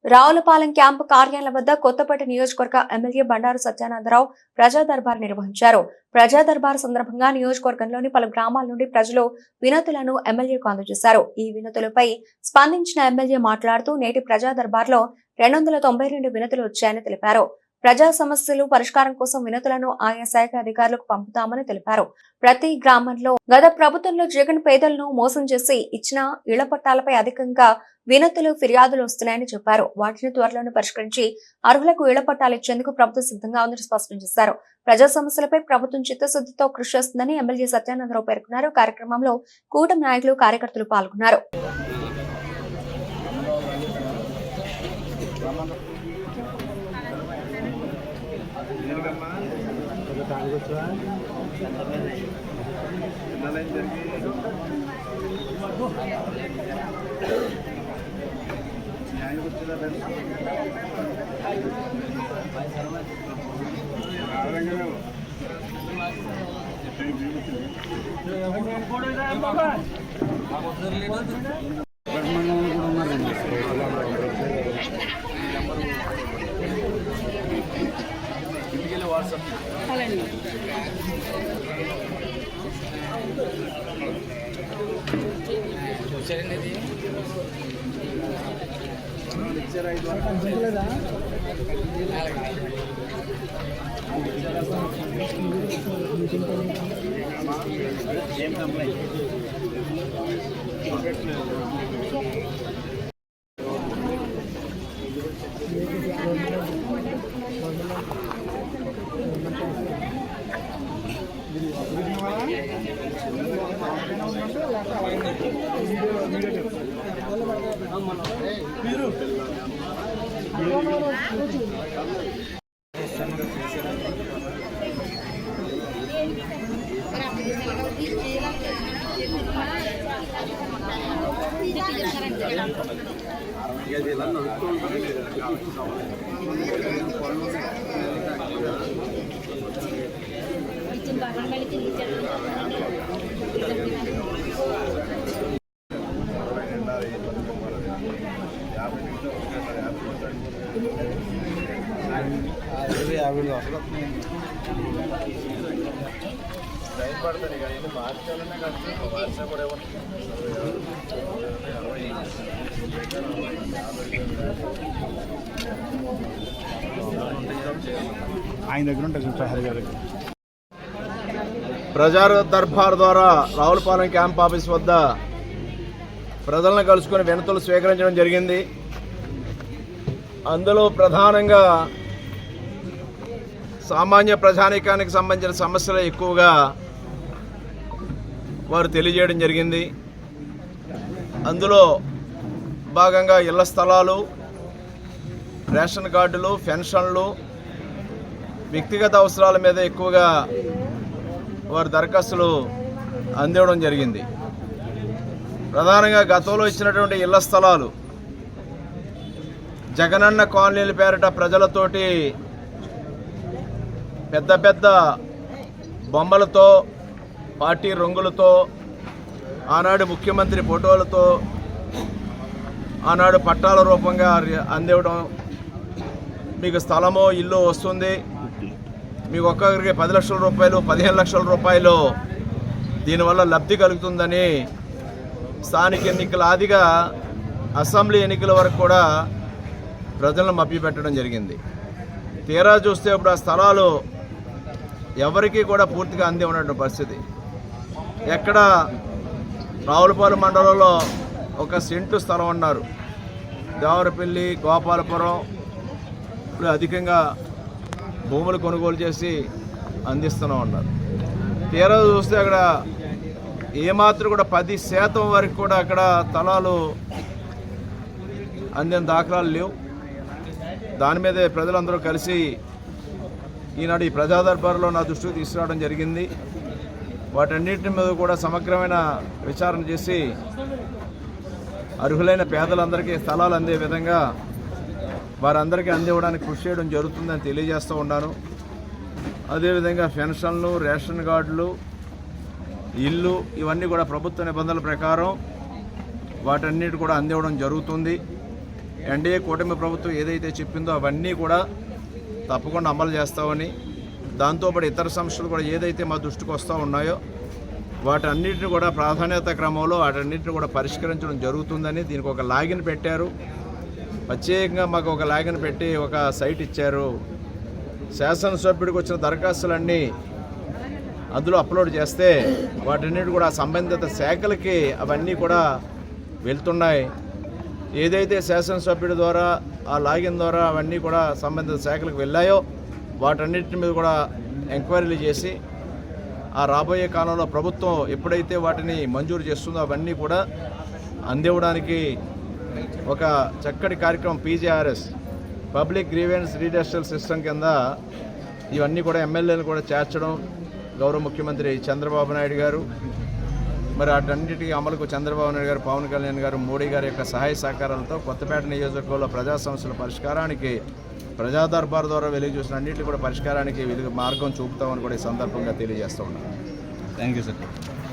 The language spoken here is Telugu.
రావులపాలెం క్యాంపు కార్యాలయం వద్ద కొత్తపేట నియోజకవర్గ ఎమ్మెల్యే బండారు సత్యానందరావు ప్రజా దర్బార్ నిర్వహించారు. ప్రజా దర్బార్ సందర్భంగా నియోజకవర్గంలోని పలు గ్రామాల నుండి ప్రజలు వినతులను ఎమ్మెల్యేకు అందజేశారు. ఈ వినతులపై స్పందించిన ఎమ్మెల్యే మాట్లాడుతూ నేటి ప్రజా దర్బార్లో 292 వినతులు వచ్చాయని తెలిపారు. ప్రజా సమస్యలు పరిష్కారం కోసం వినతులను ఆయా శాఖ అధికారులకు పంపుతామని తెలిపారు. ప్రతి గ్రామంలో గత ప్రభుత్వంలో జగన్ పేదలను మోసం చేసి ఇచ్చిన ఇళ్ల పట్టాలపై అధికంగా వినతులు ఫిర్యాదులు వస్తున్నాయని చెప్పారు. వాటిని త్వరలోనే పరిష్కరించి అర్హులకు ఇళ్ల పట్టాలు ఇచ్చేందుకు ప్రభుత్వం సిద్ధంగా ఉందని స్పష్టం చేశారు. ప్రజా సమస్యలపై ప్రభుత్వం చిత్తశుద్ధితో కృషి చేస్తుందని ఎమ్మెల్యే సత్యానందరావు పేర్కొన్నారు. కార్యక్రమంలో కూటమి నాయకులు కార్యకర్తలు పాల్గొన్నారు. ప్రజా దర్బార్ ద్వారా రావులపాలెం క్యాంప్ ఆఫీస్ వద్ద ప్రజలను కలుసుకుని వినతులు స్వీకరించడం జరిగింది. అందులో ప్రధానంగా సామాన్య ప్రజానీకానికి సంబంధించిన సమస్యలు ఎక్కువగా వారు తెలియజేయడం జరిగింది. అందులో భాగంగా ఇళ్ల స్థలాలు, రేషన్ కార్డులు, పెన్షన్లు, వ్యక్తిగత అవసరాల మీద ఎక్కువగా వారి దరఖాస్తులు అందివ్వడం జరిగింది. ప్రధానంగా గతంలో ఇచ్చినటువంటి ఇళ్ల స్థలాలు జగనన్న కాలనీల పేరిట ప్రజలతోటి పెద్ద పెద్ద బొమ్మలతో, పార్టీ రంగులతో, ఆనాడు ముఖ్యమంత్రి ఫోటోలతో ఆనాడు పట్టాల రూపంగా అందివ్వడం, మీకు స్థలమో ఇల్లు వస్తుంది, మీకు ఒక్కొక్కరికి 10 లక్షల రూపాయలు, 15 లక్షల రూపాయలు దీనివల్ల లబ్ధి కలుగుతుందని స్థానిక ఎన్నికల ఆదిగా అసెంబ్లీ ఎన్నికల వరకు కూడా ప్రజలను మభ్యపెట్టడం జరిగింది. తీరా చూస్తే ఇప్పుడు ఆ స్థలాలు ఎవరికీ కూడా పూర్తిగా అంది ఉన్నటువంటి పరిస్థితి. ఎక్కడ రావులపాలెం మండలంలో 1 సెంటు స్థలం ఉన్నారు, దేవరపల్లి, గోపాలపురం ఇప్పుడు అధికంగా భూములు కొనుగోలు చేసి అందిస్తూనే ఉన్నారు. తీరా చూస్తే అక్కడ ఏమాత్రం కూడా 10% వరకు కూడా అక్కడ స్థలాలు అందిన దాఖలాలు లేవు. దాని మీదే ప్రజలందరూ కలిసి ఈనాడు ఈ ప్రజా దర్బార్లో నా దృష్టికి తీసుకురావడం జరిగింది. వాటన్నిటి మీద కూడా సమగ్రమైన విచారణ చేసి అర్హులైన పేదలందరికీ స్థలాలు అందే విధంగా వారందరికీ అందివ్వడానికి కృషి చేయడం జరుగుతుందని తెలియజేస్తూ ఉన్నాను. అదేవిధంగా పెన్షన్లు, రేషన్ కార్డులు, ఇల్లు ఇవన్నీ కూడా ప్రభుత్వ నిబంధనల ప్రకారం వాటన్నిటి కూడా అందివ్వడం జరుగుతుంది. ఎన్డీఏ కూటమి ప్రభుత్వం ఏదైతే చెప్పిందో అవన్నీ కూడా తప్పకుండా అమలు చేస్తామని, దాంతోపాటు ఇతర సమస్యలు కూడా ఏదైతే మా దృష్టికి వస్తూ ఉన్నాయో వాటన్నిటిని కూడా ప్రాధాన్యత క్రమంలో వాటన్నిటిని కూడా పరిష్కరించడం జరుగుతుందని దీనికి ఒక లాగిన్ పెట్టారు. ప్రత్యేకంగా మాకు ఒక లాగిన్ పెట్టి ఒక సైట్ ఇచ్చారు. శాసనసభ్యుడికి వచ్చిన దరఖాస్తులన్నీ అందులో అప్లోడ్ చేస్తే వాటన్నిటి కూడా సంబంధిత శాఖలకి అవన్నీ కూడా వెళ్తున్నాయి. ఏదైతే శాసనసభ్యుడి ద్వారా ఆ లాగిన్ ద్వారా అవన్నీ కూడా సంబంధిత శాఖలకు వెళ్ళాయో వాటన్నిటి మీద కూడా ఎంక్వైరీలు చేసి ఆ రాబోయే కాలంలో ప్రభుత్వం ఎప్పుడైతే వాటిని మంజూరు చేస్తుందో అవన్నీ కూడా అందివ్వడానికి ఒక చక్కటి కార్యక్రమం పీజీఆర్ఎస్ పబ్లిక్ గ్రీవెన్స్ రీడెస్టల్ సిస్టమ్ కింద ఇవన్నీ కూడా ఎమ్మెల్యేలు కూడా చేర్చడం గౌరవ ముఖ్యమంత్రి చంద్రబాబు నాయుడు గారు, మరి వాటన్నిటికీ అమలుకు చంద్రబాబు నాయుడు గారు, పవన్ కళ్యాణ్ గారు, మోడీ గారి యొక్క సహాయ సహకారాలతో కొత్తపేట నియోజకవర్గంలో ప్రజా సమస్యల పరిష్కారానికి ప్రజా దర్బార్ ద్వారా వెలుగు చూసిన అన్నింటినీ కూడా పరిష్కారానికి వెలుగు మార్గం చూపుతామని కూడా ఈ సందర్భంగా తెలియజేస్తూ ఉన్నాను. Thank you sir.